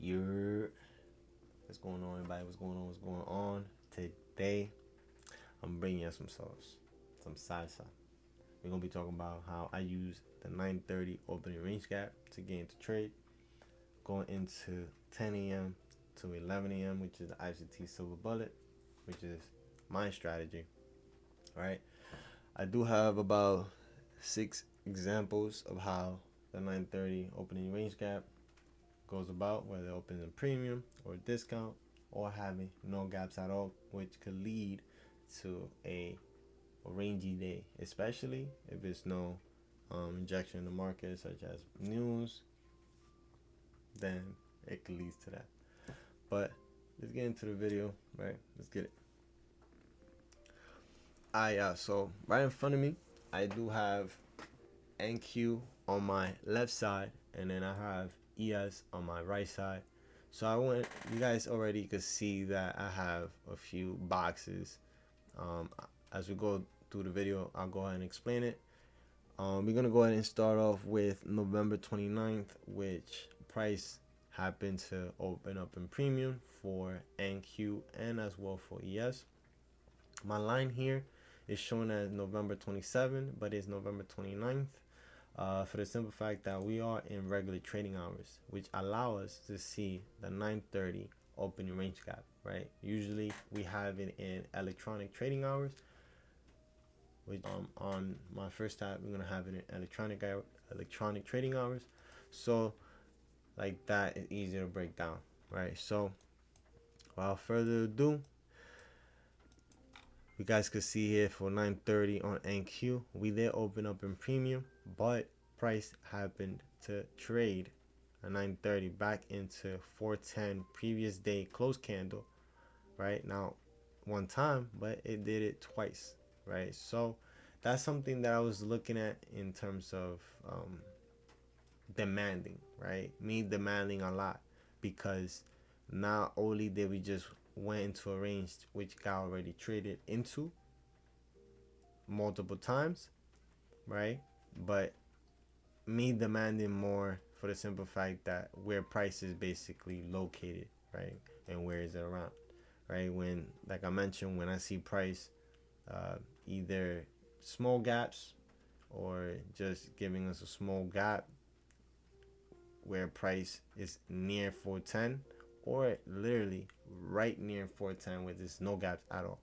You're What's going on, everybody? What's going on? What's going on? Today, I'm bringing you some sauce, some salsa. We're gonna be talking about how I use the 9:30 opening range gap to get into trade, going into 10 a.m. to 11 a.m., which is the ICT silver bullet, which is my strategy. All right. I do have about 6 examples of how the 9:30 opening range gap goes about, whether opening a premium or discount or having no gaps at all, which could lead to a rangy day, especially if there's no injection in the market, such as news, then it could lead to that. But let's get into the video, right? Let's get it. So right in front of me, I do have NQ on my left side, and then I have ES on my right side. So I want you guys already could see that I have a few boxes. Um, as we go through the video, I'll go ahead and explain it. We're gonna go ahead and start off with November 29th, which price happened to open up in premium for NQ and as well for ES. My line here is shown as November 27th, but it's November 29th. For the simple fact that we are in regular trading hours, which allow us to see the 9:30 opening range gap, right? Usually we have it in electronic trading hours, which on my first tab we're gonna have it in electronic trading hours. So like that is easier to break down, right? So without further ado, you guys could see here for 9:30 on NQ, we did open up in premium, but price happened to trade at 9:30 back into 410 previous day close candle, right? Now, one time, but it did it twice, right? So that's something that I was looking at in terms of demanding, right? Me demanding a lot, because not only did we just went into a range which got already traded into multiple times, right? But me demanding more for the simple fact that where price is basically located, right? And where is it around, right? When, like I mentioned, when I see price either small gaps or just giving us a small gap where price is near 410 or literally right near 410 where there's no gaps at all,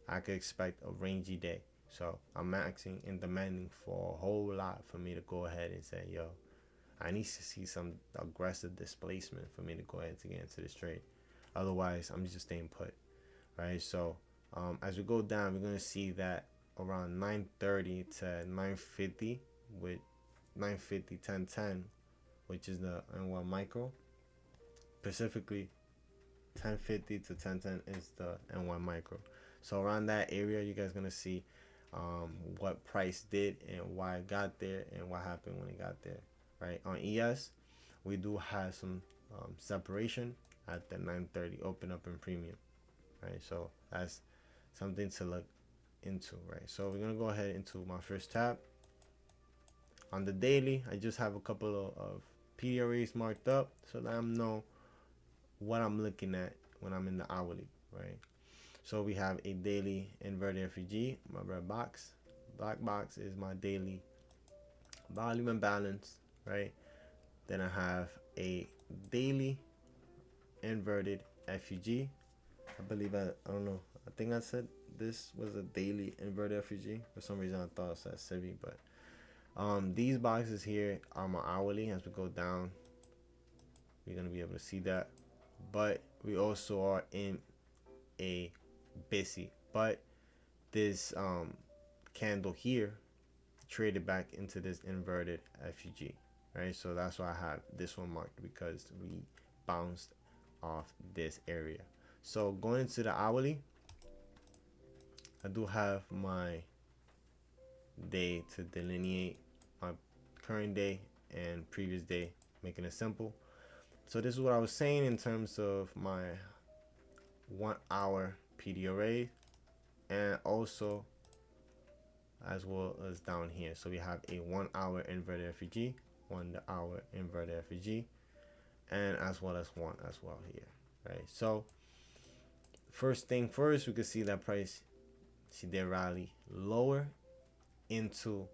I could expect a rangy day. So I'm maxing and demanding for a whole lot for me to go ahead and say, yo, I need to see some aggressive displacement for me to go ahead to get into this trade. Otherwise, I'm just staying put, right? So as we go down, we're gonna see that around 9:30 to 9:50 with 9:50 10:10, which is the N1 micro. Specifically, 10:50 to 10:10 is the N1 micro. So around that area, you guys gonna see what price did and why it got there and what happened when it got there, right? On ES, we do have some separation at the 9:30 open up in premium, right? So that's something to look into, right? So we're gonna go ahead into my first tab. On the daily, I just have a couple of PDRAs marked up so that I know what I'm looking at when I'm in the hourly, right? So we have a daily inverted FEG, my red box. Black box is my daily volume and balance, right? Then I have a daily inverted FEG. I believe I don't know. I think I said this was a daily inverted FEG. For some reason I thought it said Civi, but these boxes here are my hourly. As we go down, you're gonna be able to see that. But we also are in a busy, but this candle here traded back into this inverted FEG, right? So that's why I have this one marked, because we bounced off this area. So going into the hourly, I do have my day to delineate my current day and previous day, making it simple. So this is what I was saying in terms of my 1 hour PDRA, and also as well as down here. So we have a 1 hour inverted FEG, 1 hour inverted FEG, and as well as one as well here, right? So first thing first, we could see that price, see they rally lower into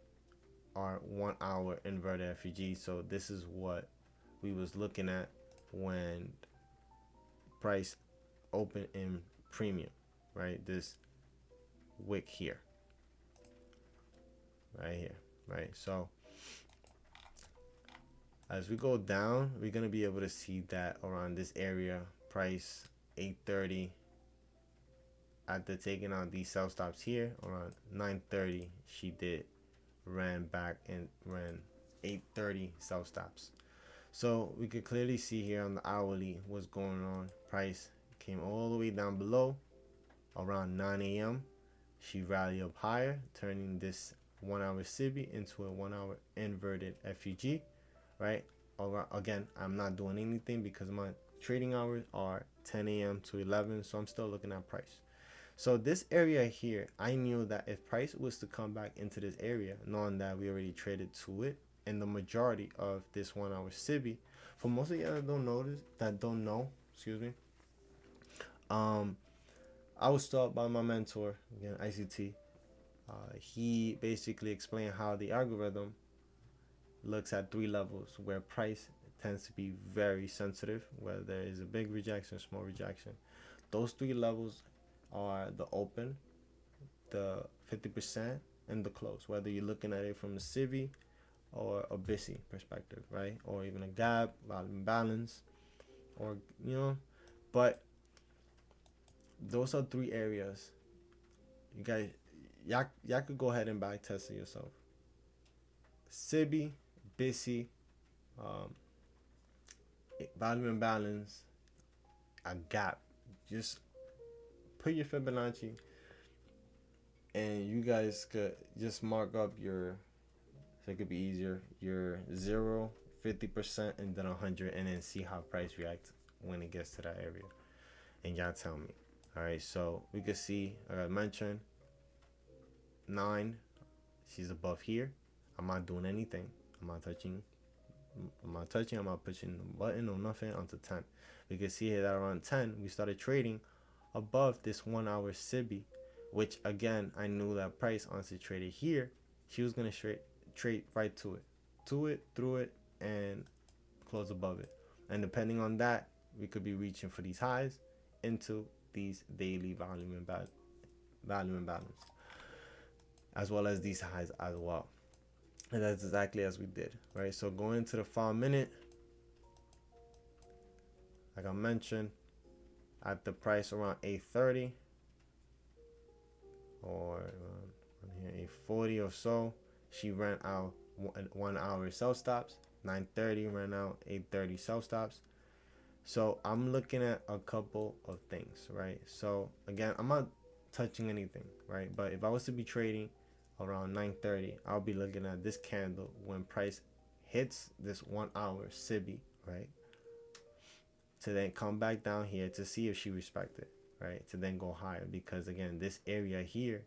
our 1 hour inverted FEG. So this is what we was looking at when price open in premium, right? This wick here, right here, right? So as we go down, we're gonna be able to see that around this area, price 830, after taking out these sell stops here around 930, she did ran back and ran 830 sell stops. So we could clearly see here on the hourly what's going on. Price came all the way down below around 9 a.m. She rallied up higher, turning this 1 hour SIBI into a 1 hour inverted FEG, right? Again, I'm not doing anything because my trading hours are 10 a.m. to 11, so I'm still looking at price. So this area here, I knew that if price was to come back into this area, knowing that we already traded to it, and the majority of this 1 hour SIBI, for most of y'all that don't know, excuse me, um, I was taught by my mentor, again, ICT. He basically explained how the algorithm looks at three levels where price tends to be very sensitive, where there is a big rejection, small rejection. Those three levels are the open, the 50%, and the close, whether you're looking at it from a SIBI or a BISI perspective, right? Or even a gap, volume balance, or, but those are three areas. You guys, y'all could go ahead and back test it yourself. SIBI, BISI, um, volume and balance, a gap. Just put your Fibonacci, and you guys could just mark up your, so it could be easier, your 0, 50%, and then 100, and then see how price reacts when it gets to that area. And y'all tell me. All right, so we could see, like I mentioned, 9, she's above here. I'm not doing anything. I'm not touching. I'm not pushing the button or nothing until 10. We can see that around 10, we started trading above this 1 hour SIBI, which again, I knew that price honestly traded here. She was going to trade right to it, through it, and close above it. And depending on that, we could be reaching for these highs into these daily volume and balance, as well as these highs as well. And that's exactly as we did, right? So going into the 5 minute, like I mentioned, at the price around 830 or here 840 or so, she ran out 1 hour sell stops. 930 ran out 830 sell stops. So I'm looking at a couple of things, right? So again, I'm not touching anything, right? But if I was to be trading around 930, I'll be looking at this candle when price hits this 1 hour SIBI, right? To then come back down here to see if she respected, right? To then go higher, because again, this area here,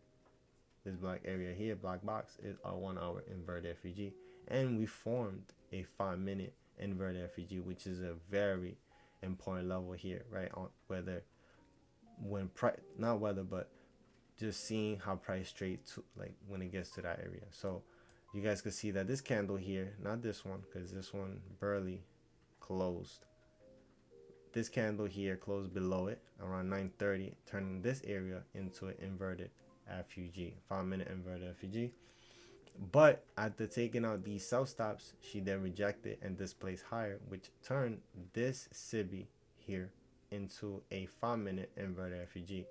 this black area here, black box, is our 1 hour inverted FEG, and we formed a 5 minute inverted FEG, which is a very important level here, right? On whether when price, not whether, but just seeing how price trade to, like when it gets to that area. So you guys can see that this candle here, not this one, because this one barely closed. This candle here closed below it around 930, turning this area into an inverted FUG, 5 minute inverted FUG. But after taking out these sell stops, she then rejected and displaced higher, which turned this SIBI here into a 5 minute inverted FUG,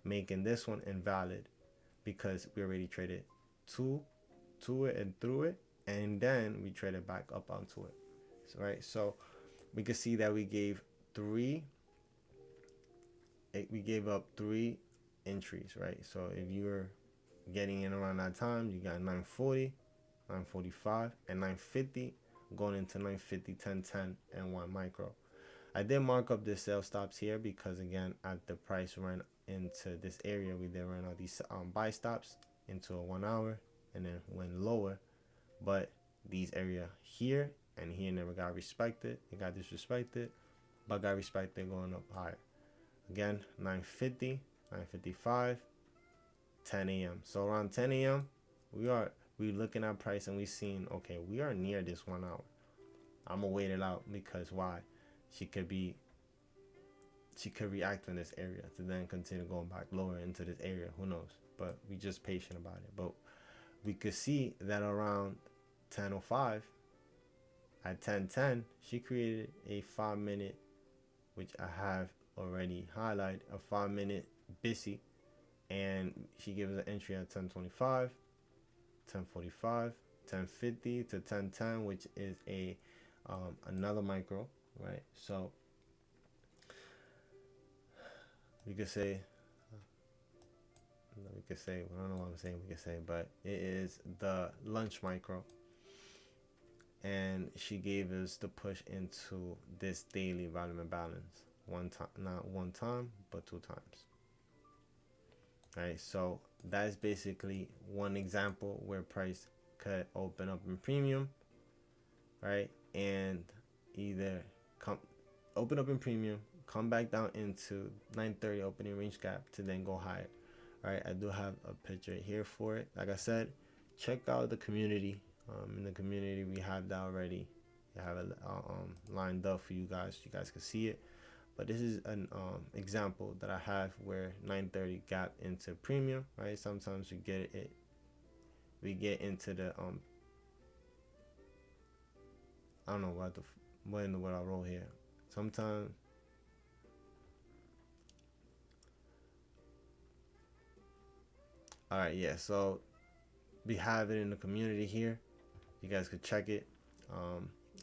making this one invalid because we already traded to it and through it, and then we traded back up onto it. So, right, so we can see that we gave up three entries, right? So if you were getting in around that time, you got 940, 945, and 950, going into 950, 1010, and 1 micro. I did mark up the sell stops here because again, at the price ran into this area, we did run out these buy stops into a 1 hour and then went lower. But these area here and here never got respected. It got disrespected, but got respected going up higher. Again, 9:50, 9:55, 10 a.m. So around 10 a.m., we looking at price and we seeing, okay, we are near this 1 hour. I'm gonna wait it out because why? She could react in this area to then continue going back lower into this area. Who knows? But we just patient about it. But we could see that around 10:05, at 10:10, she created a 5 minute, which I have already highlighted, a 5 minute busy, and she gives an entry at 10:25, 10:45, 10:50 to 10:10, which is a another micro, right? So we could say, I don't know what I'm saying, we could say, but it is the lunch micro. And she gave us the push into this daily volume and balance. One time, not one time, but 2 times. Right, so that's basically one example where price could open up in premium, right? And either come open up in premium, come back down into 9:30 opening range gap to then go higher. All right, I do have a picture here for it. Like I said, check out the community. In the community, we have that already. I have it lined up for you guys. You guys can see it. But this is an example that I have where 9:30 got into premium. Right. Sometimes we get it. We get into the I don't know what in the world I wrote here. Sometimes. All right. Yeah. So we have it in the community here. You guys could check it. I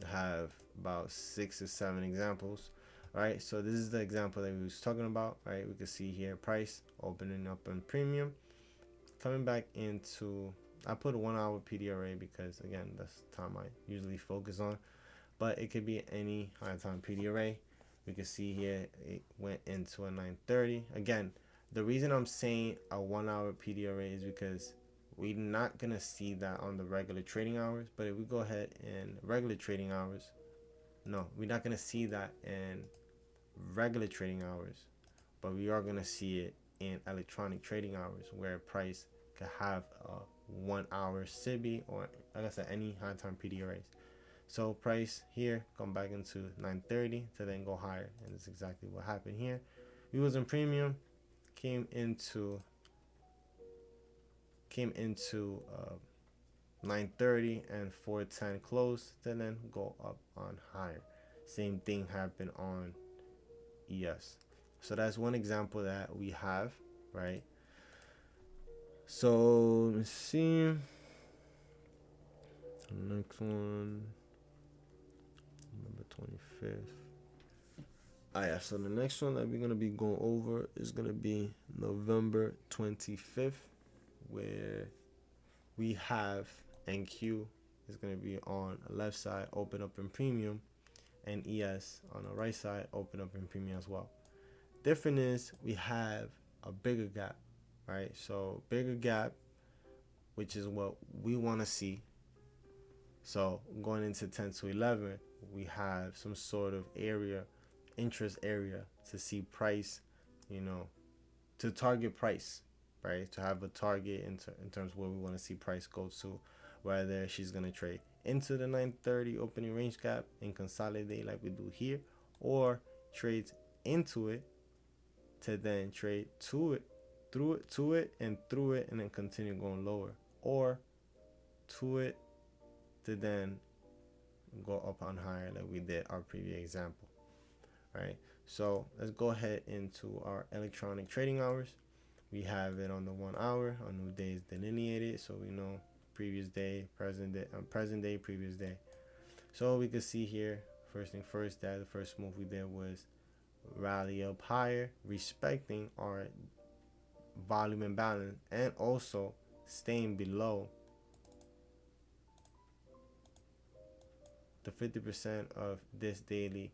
have about 6 or 7 examples. Right, so this is the example that we was talking about. Right, we can see here price opening up in premium, coming back into. I put a 1 hour PDRA because again that's the time I usually focus on, but it could be any high time PDRA. We can see here it went into a 9:30. Again, the reason I'm saying a 1 hour PDRA is because we're not gonna see that on the regular trading hours. But if we go ahead and regular trading hours, no, we're not gonna see that in regular trading hours, but we are gonna see it in electronic trading hours where price could have a 1 hour SIBI or like I said any high time PDRAs. So price here come back into 9:30 to then go higher, and that's exactly what happened here. We was in premium, came into 9:30 and 4:10 close to then go up on higher. Same thing happened on ES. So that's one example that we have, right? So let's see. Next one, November 25th. Yeah, so the next one that we're going to be going over is going to be November 25th, where we have NQ is going to be on the left side, open up in premium, and ES on the right side, open up in premium as well. Different is we have a bigger gap, right? So bigger gap, which is what we want to see. So going into 10 to 11, we have some sort of interest area to see price, to target price, right? To have a target in terms of where we want to see price go to, whether she's going to trade into the 9:30 opening range gap and consolidate like we do here, or trades into it to then trade to it, through it, and then continue going lower, or to it to then go up on higher like we did our previous example, right? So let's go ahead into our electronic trading hours. We have it on the 1 hour. Our new day is delineated, so we know previous day, present day, previous day. So we can see here, first thing first, that the first move we did was rally up higher, respecting our volume and balance, and also staying below the 50% of this daily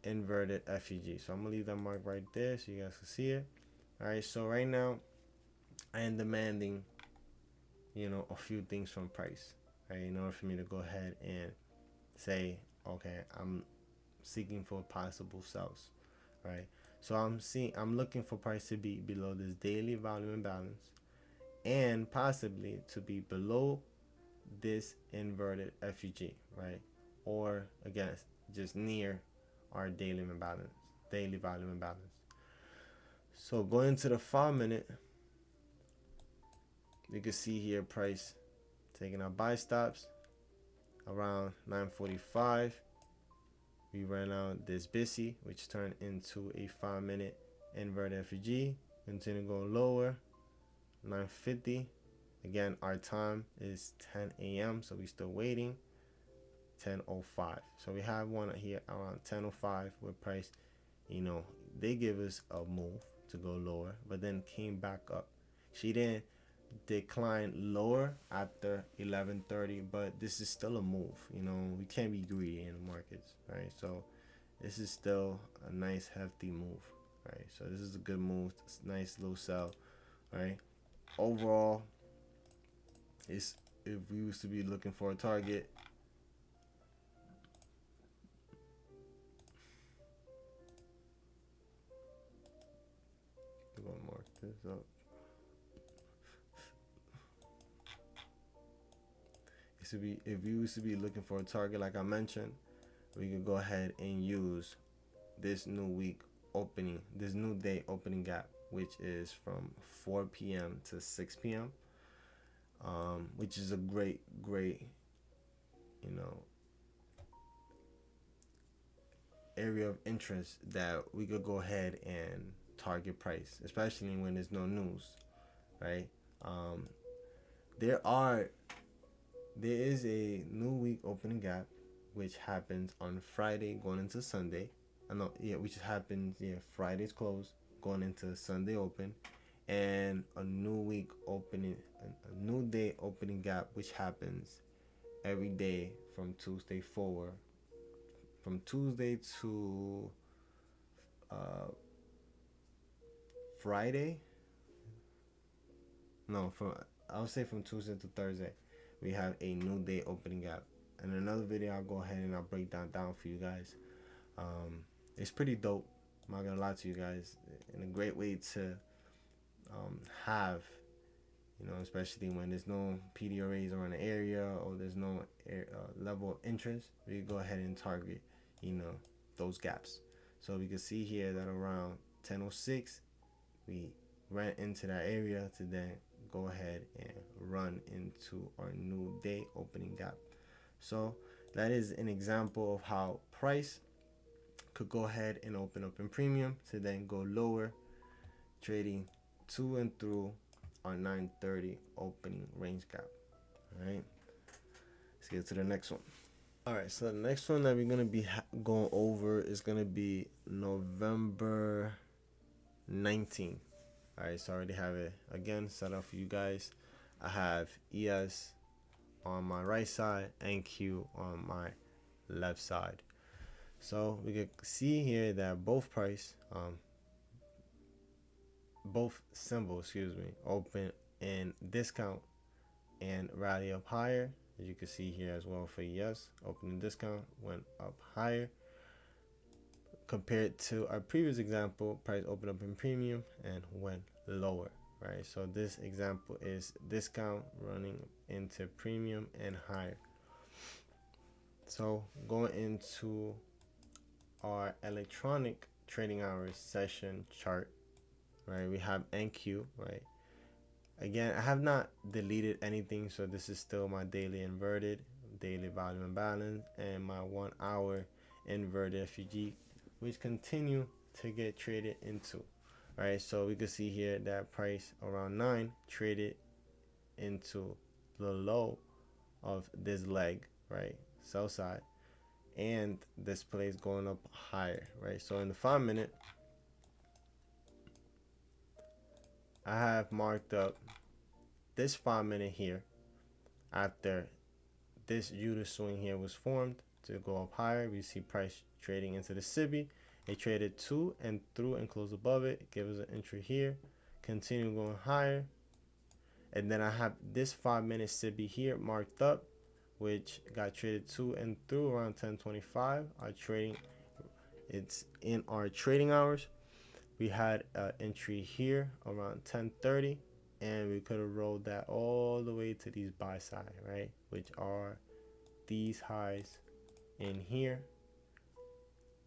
inverted FEG. So I'm gonna leave that mark right there so you guys can see it. All right, so right now I am demanding a few things from price, right? In order for me to go ahead and say, okay, I'm seeking for possible sells, right? So I'm looking for price to be below this daily volume imbalance and possibly to be below this inverted FUG, right? Or again, just near our daily volume imbalance. So going to the 5 minute, you can see here price taking our buy stops around 9:45. We ran out this BISI, which turned into a 5 minute inverted FUG. Continue going lower, 9:50. Again, our time is 10 a.m., so we still waiting. 10:05. So we have one here around 10:05 where price, they give us a move to go lower, but then came back up. She didn't decline lower after 11:30, but this is still a move. We can't be greedy in the markets, right? So this is still a nice hefty move, right? So this is a good move. It's a nice little sell, right? Overall, it's if we used to be looking for a target, we're gonna mark this up. If we used to be looking for a target, like I mentioned, we could go ahead and use this new week opening, this new day opening gap, which is from 4 p.m. to 6 p.m. Which is a great, area of interest that we could go ahead and target price, especially when there's no news, right? Um, there are there is a new week opening gap, which happens on Friday going into Sunday. I know, yeah, which happens, yeah, Friday's close going into Sunday open, and a new week opening, a new day opening gap, which happens every day from Tuesday forward, from Tuesday to Friday. No, from I would say from Tuesday to Thursday, we have a new day opening gap. In another video, I'll go ahead and I'll break down for you guys. It's pretty dope. I'm not gonna lie to you guys, and a great way to have, especially when there's no PDRAs around the area or there's no level of interest, we can go ahead and target, those gaps. So we can see here that around 10:06, we ran into that area to then go ahead and run into our new day opening gap. So that is an example of how price could go ahead and open up in premium to then go lower, trading to and through our 9:30 opening range gap. All right, let's get to the next one. All right, so the next one that we're gonna be going over is gonna be November 19th. All right, so I already have it again set up for you guys. I have ES on my right side and Q on my left side. So we can see here that both symbols, open in discount and rally up higher. As you can see here as well for ES, opening discount went up higher. Compared to our previous example, price opened up in premium and went lower, right? So this example is discount running into premium and higher. So going into our electronic trading hours session chart, right? We have NQ, right? Again, I have not deleted anything, so this is still my daily inverted, daily volume imbalance, and my 1 hour inverted FUG, which continue to get traded into. Right, so we can see here that price around 9 traded into the low of this leg, right, sell side, and this place going up higher, right? So in the 5 minute, I have marked up this 5 minute here after this U swing here was formed to go up higher. We see price trading into the SIBI. It traded to and through and closed above it. Give us an entry here. Continue going higher. And then I have this 5 minute SIBI here marked up which got traded to and through around 10:25. Our trading, it's in our trading hours. We had an entry here around 10:30, and we could have rolled that all the way to these buy side, right, which are these highs in here.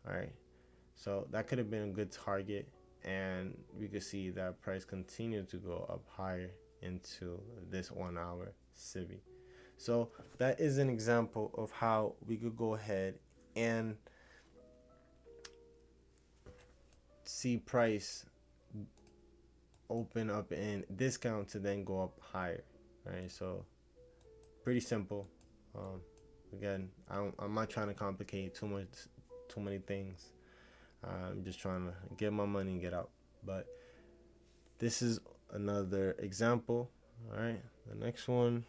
All right, so that could have been a good target, and we could see that price continued to go up higher into this 1 hour CIVI. So that is an example of how we could go ahead and see price open up in discount to then go up higher, right? So pretty simple. Um, Again, I'm not trying to complicate too many things. I'm just trying to get my money and get out. But this is another example. All right, the next one.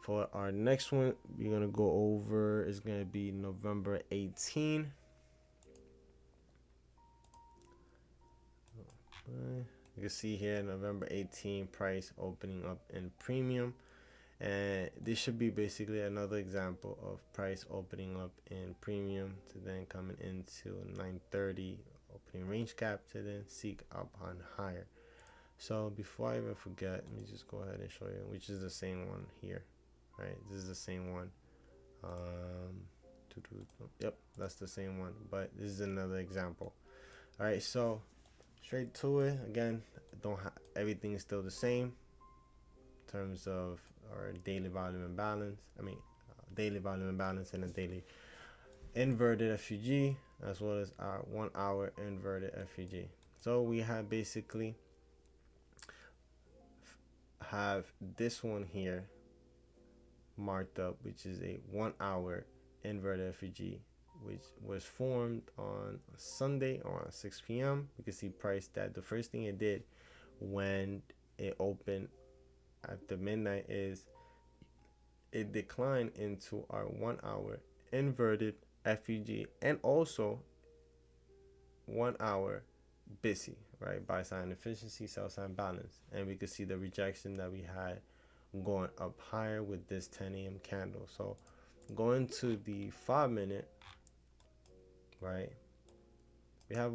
For our next one, we're gonna go over is gonna be November 18. You can see here November 18 price opening up in premium, and this should be basically another example of price opening up in premium to then coming into 930 opening range cap to then seek up on higher. So before I even forget, let me just go ahead and show you, which is the same one here, right? This is the same one. Yep, that's the same one, but this is another example. All right, so straight to it. Again, everything is still the same in terms of our daily volume and balance. Daily volume and balance and a daily inverted FUG, as well as our 1 hour inverted FUG. So we have basically have this one here marked up, which is a 1 hour inverted FUG, which was formed on Sunday around 6 p.m. We can see price that the first thing it did when it opened after midnight is it declined into our 1 hour inverted FUG and also 1 hour BISI, right? Buy sign efficiency, sell sign balance. And we could see the rejection that we had going up higher with this 10 a.m. candle. So going to the 5-minute, right? We have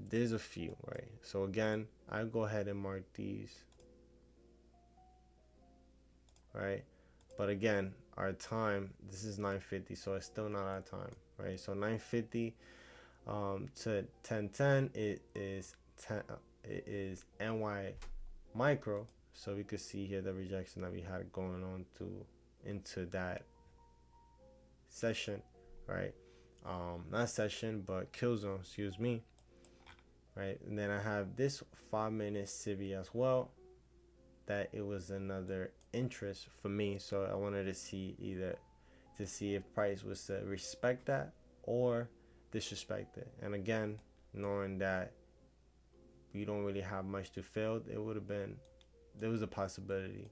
there's a few, right? So again, I go ahead and mark these, right? But again, our time, this is 9:50, so it's still not our time, right? So 9:50 to 10:10, it is NY micro. So we could see here the rejection that we had going on into that session, right? Not session, but kill zone, excuse me, right? And then I have this 5-minute CIVI as well, that it was another interest for me. So I wanted to see if price was to respect that or disrespect it. And again, knowing that we don't really have much to fail, there was a possibility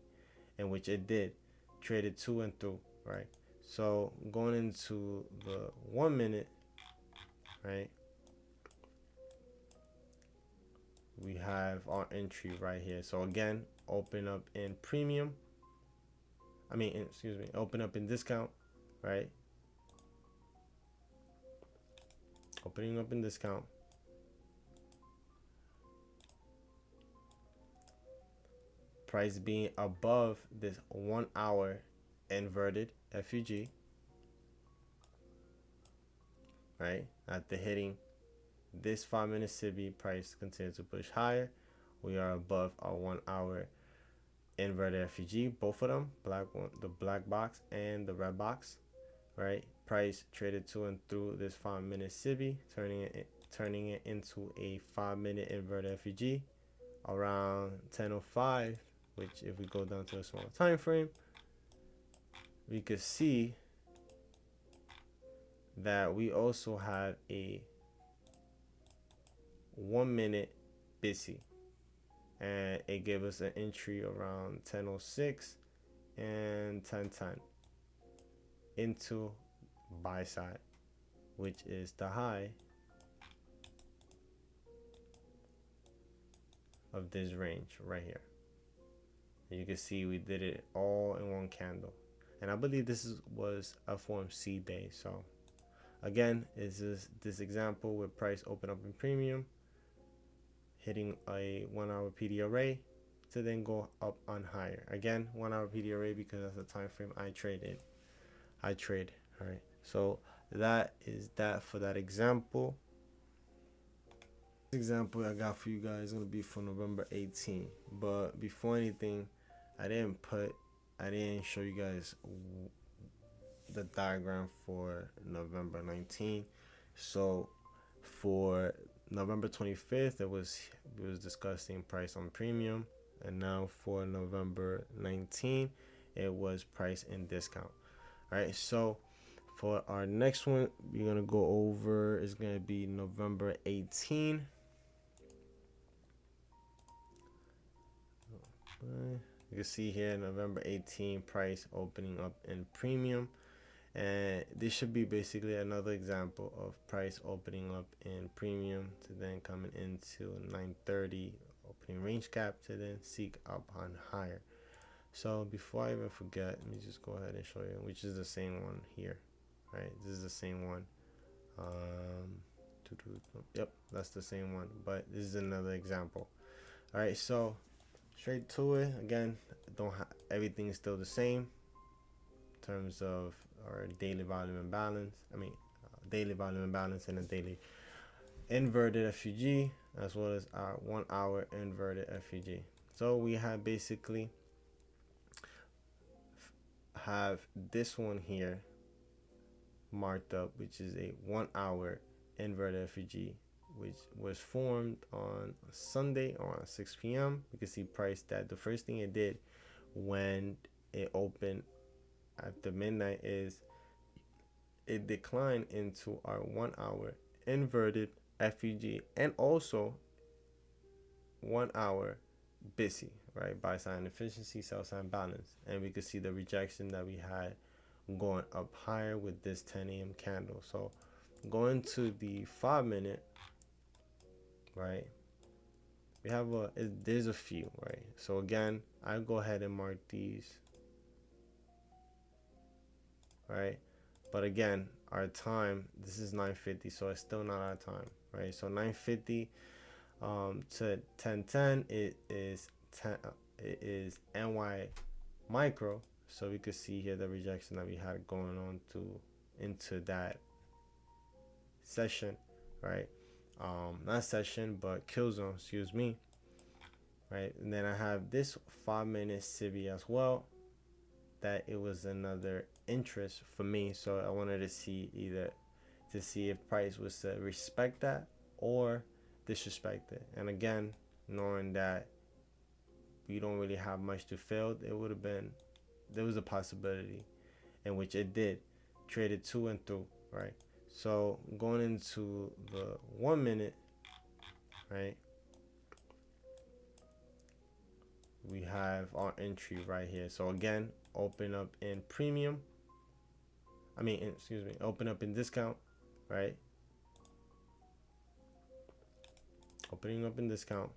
in which it did traded to and through, right? So going into the 1 minute, right, we have our entry right here. So again, open up in premium, open up in discount, right? Opening up in discount, price being above this 1 hour inverted FUG, right? After hitting this 5-minute CIVI, price continues to push higher. We are above our 1 hour inverted FUG, both of them, the black box and the red box, right? Price traded to and through this 5-minute CIVI, turning it into a 5-minute inverted FUG around 10:05, which if we go down to a small time frame, we could see that we also have a 1 minute BISI, and it gave us an entry around 10:06 and 10:10 into buy side, which is the high of this range right here. And you can see we did it all in one candle. And I believe was a form C day. So again, is this example with price open up in premium, hitting a 1 hour PD array to then go up on higher. Again, 1 hour PD array because that's the time frame I trade. All right. So that is that for that example. Example I got for you guys is gonna be for November 18th. But before anything, I didn't show you guys the diagram for November 19th. So for November 25th, it was discussing price on premium, and now for November 19th, it was price and discount. All right, so for our next one, we're gonna go over is gonna be November 18th. You can see here November 18th price opening up in premium, and this should be basically another example of price opening up in premium to then coming into 930 opening range cap to then seek up on higher. So before I even forget, let me just go ahead and show you, which is the same one here, right? This is the same one. Yep, that's the same one, but this is another example. All right, so straight to it. Again, everything is still the same in terms of our daily volume and balance. Daily volume and balance and a daily inverted FUG, as well as our 1 hour inverted FUG. So we have basically have this one here marked up, which is a 1 hour inverted FUG, which was formed on Sunday around 6 p.m. You can see price that the first thing it did when it opened after midnight is it declined into our 1 hour inverted FUG and also 1 hour BISI, right? Buy sign efficiency, sell sign balance. And we could see the rejection that we had going up higher with this 10 a.m. candle. So going to the 5-minute, right? We have there's a few, right? So again, I go ahead and mark these, right? But again, our time, this is 9:50, so it's still not our time, right? So 9:50 to 10:10, it is NY micro. So we could see here the rejection that we had going on into that session, right? Not session, but kill zone, excuse me, right? And then I have this 5-minute CB as well, that it was another interest for me. So I wanted to see if price was to respect that or disrespect it. And again, knowing that we don't really have much to fail, there was a possibility in which it did traded to and through, right? So going into the 1 minute, right, we have our entry right here. So again, open up in premium, open up in discount, right? Opening up in discount,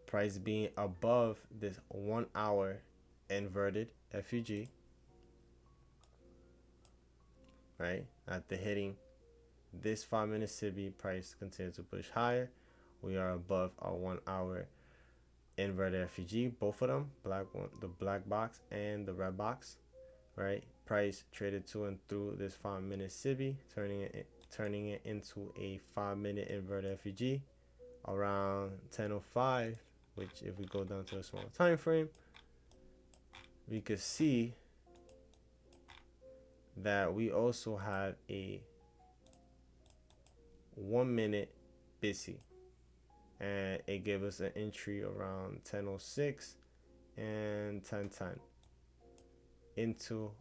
price being above this 1 hour inverted FUG, right? After hitting this 5-minute CB, price continues to push higher. We are above our 1 hour inverted FUG, both of them, the black box and the red box, right? Price traded to and through this 5-minute CB, turning it into a 5-minute inverted FUG around 10:05, which if we go down to a small time frame, we could see that we also have a 1 minute BISI, and it gave us an entry around 10:06 and 10:10 into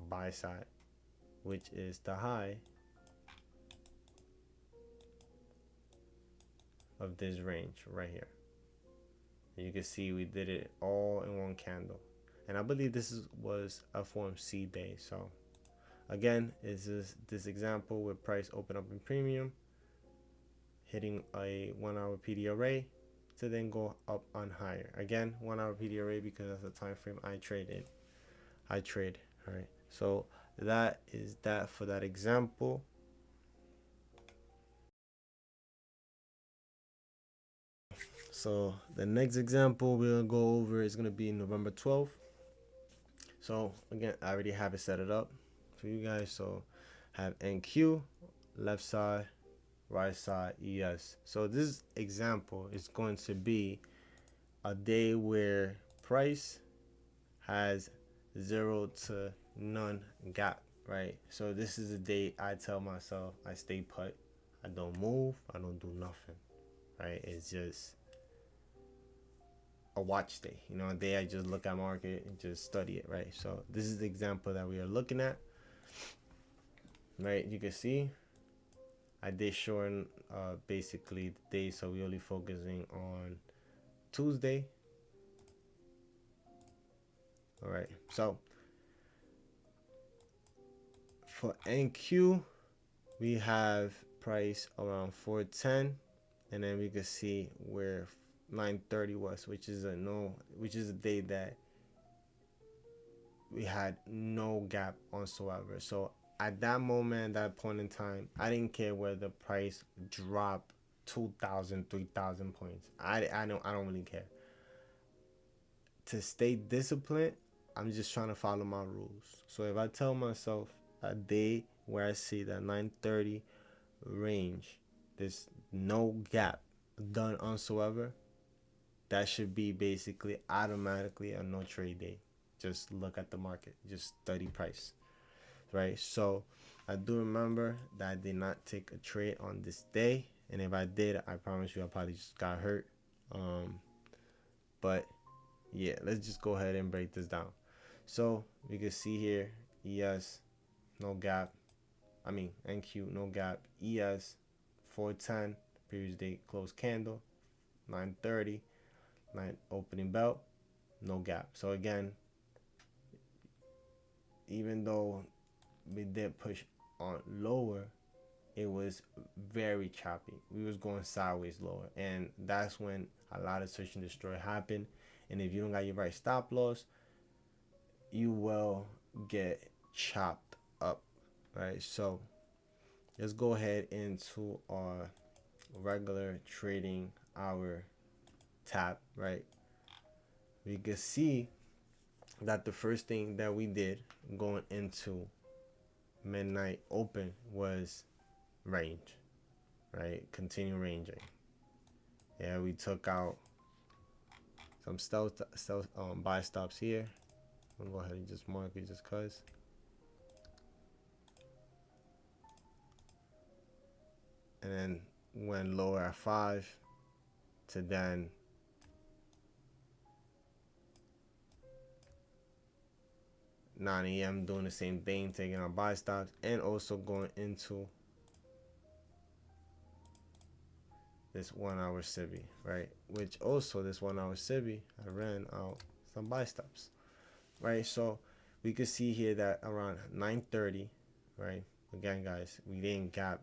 buy side, which is the high of this range right here. And you can see we did it all in one candle, and I believe was a form C day. So again, is this example with price open up in premium, hitting a 1 hour PD array to then go up on higher. Again, 1 hour PDRA because that's the time frame I trade in. I trade. All right. So that is that for that example. So the next example we'll go over is gonna be November 12th. So again, I already have it set it up for you guys. So have NQ, left side, right side, ES. So this example is going to be a day where price has 0 to none gap, right? So this is a day I tell myself I stay put. I don't move. I don't do nothing, right? It's just a watch day, a day I just look at market and just study it, right? So this is the example that we are looking at, right? You can see I did shorten basically the day, so we only focusing on Tuesday. All right, so for NQ we have price around 410, and then we can see where 930 was, which is a day that we had no gap whatsoever. So at that moment, that point in time, I didn't care whether the price dropped 2,000, 3,000 points. I don't really care. To stay disciplined, I'm just trying to follow my rules. So if I tell myself a day where I see that 930 range, there's no gap done whatsoever, that should be basically automatically a no trade day. Just look at the market, just study price, right? So I do remember that I did not take a trade on this day, and if I did, I promise you I probably just got hurt. But yeah, let's just go ahead and break this down. So we can see here, ES no gap, I mean NQ no gap, ES 410 previous day closed candle, 930 9 opening bell, no gap. So again, even though we did push on lower, it was very choppy. We was going sideways lower, and that's when a lot of search and destroy happened. And if you don't got your right stop loss, you will get chopped up, right? So let's go ahead into our regular trading hour tab, right? We can see that the first thing that we did going into midnight open was range, right? Continue ranging. Yeah, we took out some stealth buy stops here. I'm gonna go ahead and just mark it just cause. And then went lower at 5 to then 9 a.m. doing the same thing, taking our buy stops, and also going into this 1 hour CB, right? Which also this 1 hour CB, I ran out some buy stops, right? So we could see here that around 9:30, right? Again, guys, we didn't gap.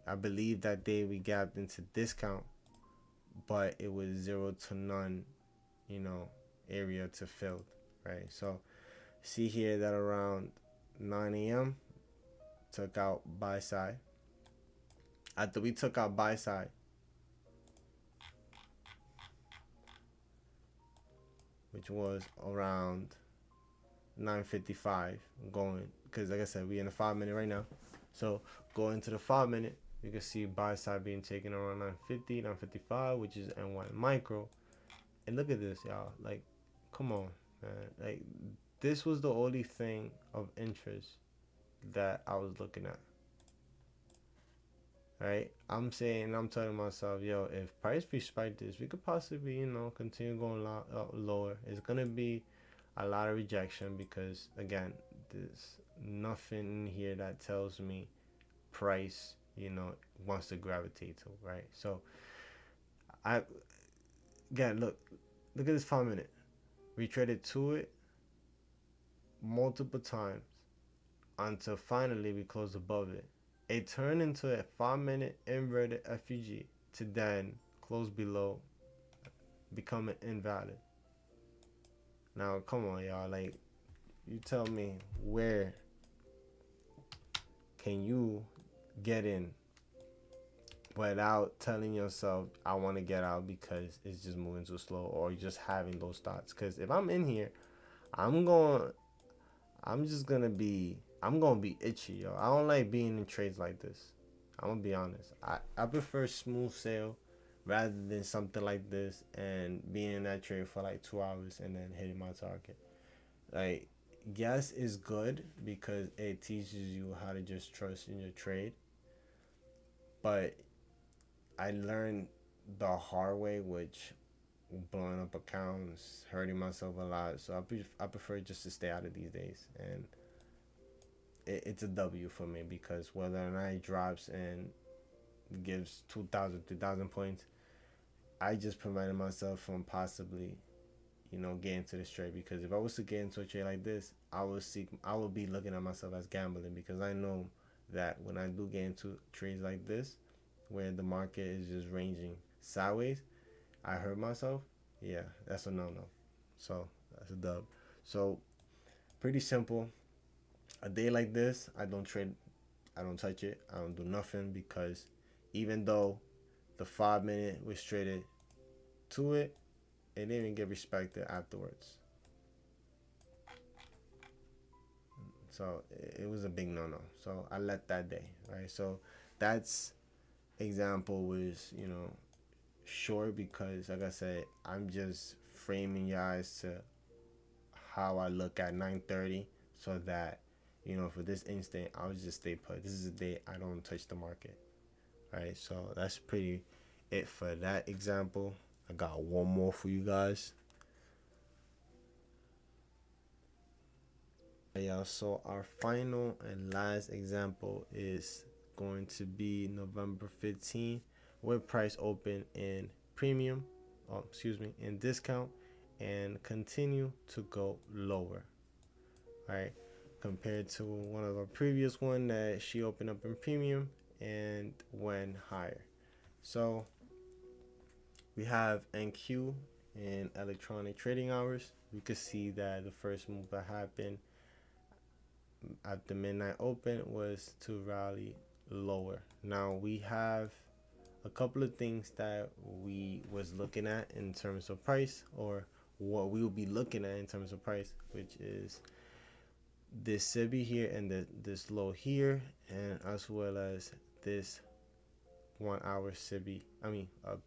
I believe that day we gapped into discount, but it was 0 to none, you know, area to filled, right? So see here that around 9 a.m. took out buy side. After we took out buy side, which was around 9:55, going, because like I said, we in the 5 minute right now. So going to the 5 minute, you can see buy side being taken around 9:50, 9:55, which is N1 micro. And look at this, y'all. Like, come on, man. Like, this was the only thing of interest that I was looking at. Right? I'm telling myself, yo, if price respect this, we could possibly, continue going lower. It's gonna be a lot of rejection because, again, there's nothing in here that tells me price, wants to gravitate to, right? So, I again look at this 5 minute. We traded to it multiple times until finally we closed above it. It turned into a 5 minute inverted FUG to then close below becoming invalid. Now, come on, y'all. Like, you tell me where can you get in without telling yourself I want to get out because it's just moving too slow, or just having those thoughts. Because if I'm in here, I'm going I'm gonna be itchy, yo. I don't like being in trades like this. I'm gonna be honest. I prefer smooth sail rather than something like this and being in that trade for like 2 hours and then hitting my target. Like, yes, it's good because it teaches you how to just trust in your trade, but I learned the hard way, which blowing up accounts, hurting myself a lot. So I prefer just to stay out of these days, and it's a W for me because whether or not it drops and gives 2,000, 3,000 points, I just prevented myself from possibly, getting into this trade. Because if I was to get into a trade like this, I would be looking at myself as gambling, because I know that when I do get into trades like this, where the market is just ranging sideways, I hurt myself. Yeah, that's a no no. So that's a dub. So pretty simple. A day like this, I don't trade. I don't touch it. I don't do nothing, because even though the 5 minute was traded to it, it didn't even get respected afterwards. So it was a big no no. So I let that day, right? So that's example was, short, because like I said, I'm just framing your eyes to how I look at 9:30, so that, for this instant, I'll just stay put. This is a day I don't touch the market, right? So that's pretty it for that example. I got one more for you guys. Yeah, so our final and last example is going to be November 15th, with price open in premium, in discount, and continue to go lower, right? Compared to one of our previous one that she opened up in premium and went higher. So we have NQ in electronic trading hours. We could see that the first move that happened at the midnight open was to rally lower. Now we have a couple of things that we was looking at in terms of price, or what we will be looking at in terms of price, which is this SIBI here and this low here, and as well as this 1 hour SIBI,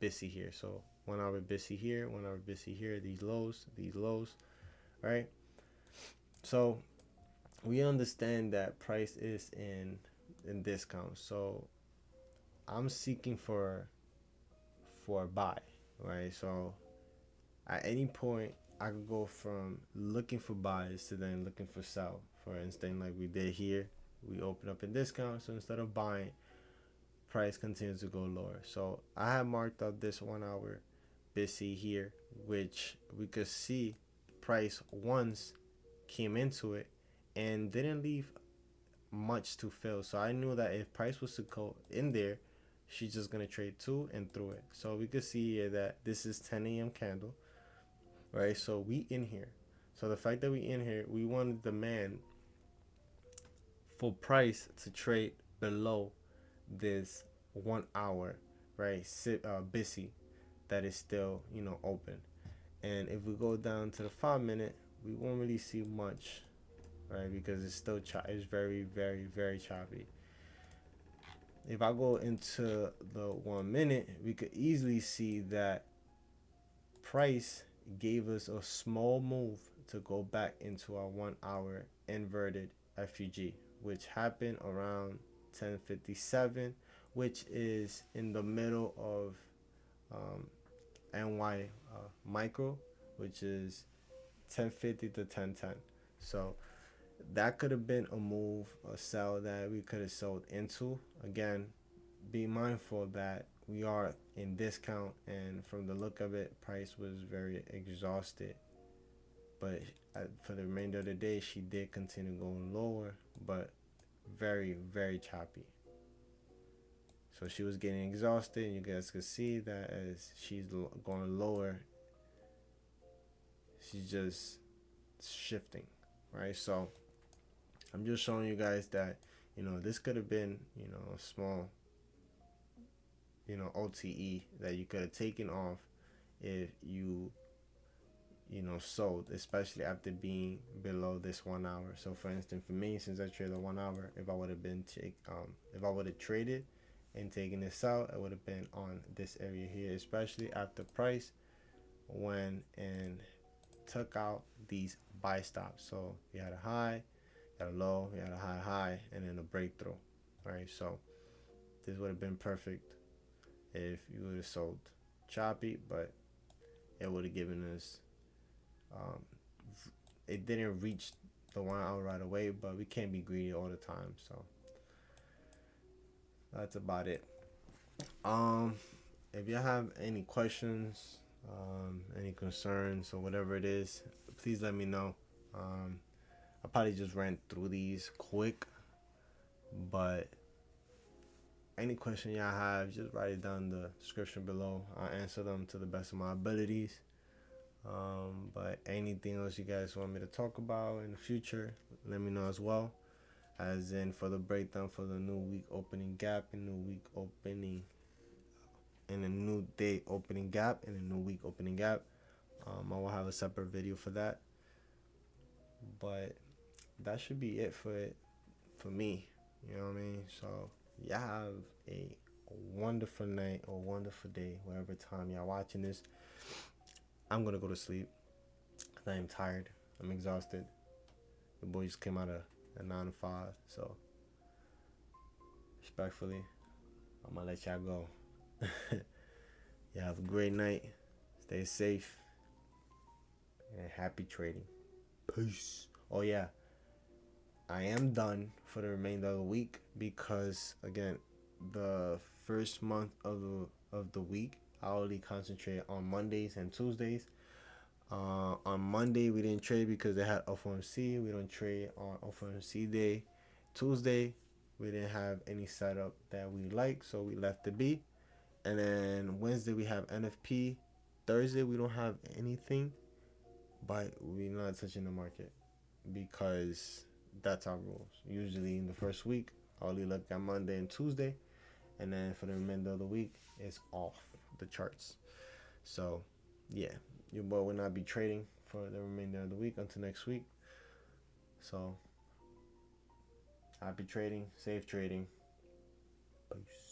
BISI here. So 1 hour BISI here, 1 hour BISI here, these lows, right? So we understand that price is in discount. So I'm seeking for a buy, right? So at any point, I could go from looking for buys to then looking for sell. For instance, like we did here, we open up in discount. So instead of buying, price continues to go lower. So I have marked up this 1 hour BISI here, which we could see price once came into it and didn't leave much to fill. So I knew that if price was to go in there, she's just gonna trade to and through it. So we could see here that this is 10 a.m. candle, right? So we in here. So the fact that we in here, we want to demand for price to trade below this 1 hour, right? BISI that is still, open. And if we go down to the 5 minute, we won't really see much, right? Because it's still it's very, very, very choppy. If I go into the 1 minute, we could easily see that price gave us a small move to go back into our 1 hour inverted FUG, which happened around 10:57, which is in the middle of NY micro, which is 1050 to 1010. So that could have been a move, a sell that we could have sold into. Again, be mindful that we are in discount, and from the look of it, price was very exhausted. But for the remainder of the day, she did continue going lower, but very, very choppy. So she was getting exhausted, and you guys could see that as she's going lower, she's just shifting, right? So I'm just showing you guys that, this could have been, a small, OTE that you could have taken off if you sold, especially after being below this 1 hour. So for instance, for me, since I traded 1 hour, if I would have if I would have traded and taken this out, it would have been on this area here, especially after price went and took out these buy stops. So you had a high, you had a low, you had a high, and then a breakthrough. All right, so this would have been perfect if you would have sold choppy, but it would have given us um, it didn't reach the 1 hour right away, but we can't be greedy all the time. So that's about it. Um, if you have any questions, any concerns, or whatever it is, please let me know. I probably just ran through these quick, but any question y'all have, just write it down in the description below. I'll answer them to the best of my abilities. But anything else you guys want me to talk about in the future, let me know as well. As in for the breakdown for the new week opening gap and new week opening and a new day opening gap and a new week opening gap. I will have a separate video for that. But that should be it for me. You know what I mean? So y'all have a wonderful night or wonderful day, whatever time y'all watching this. I'm gonna go to sleep. I am tired. I'm exhausted. The boy just came out of a 9 to 5, so respectfully, I'm gonna let y'all go. Y'all have a great night. Stay safe and happy trading. Peace. Oh yeah, I am done for the remainder of the week because again, the first month of the week, I only concentrate on Mondays and Tuesdays. On Monday we didn't trade because they had FOMC. We don't trade on FOMC day. Tuesday we didn't have any setup that we like, so we left it be. And then Wednesday we have NFP. Thursday we don't have anything, but we're not touching the market because that's our rules. Usually in the first week, I only look at Monday and Tuesday, and then for the remainder of the week, it's off the charts. So, yeah, your boy will not be trading for the remainder of the week until next week. So, happy trading, safe trading. Peace.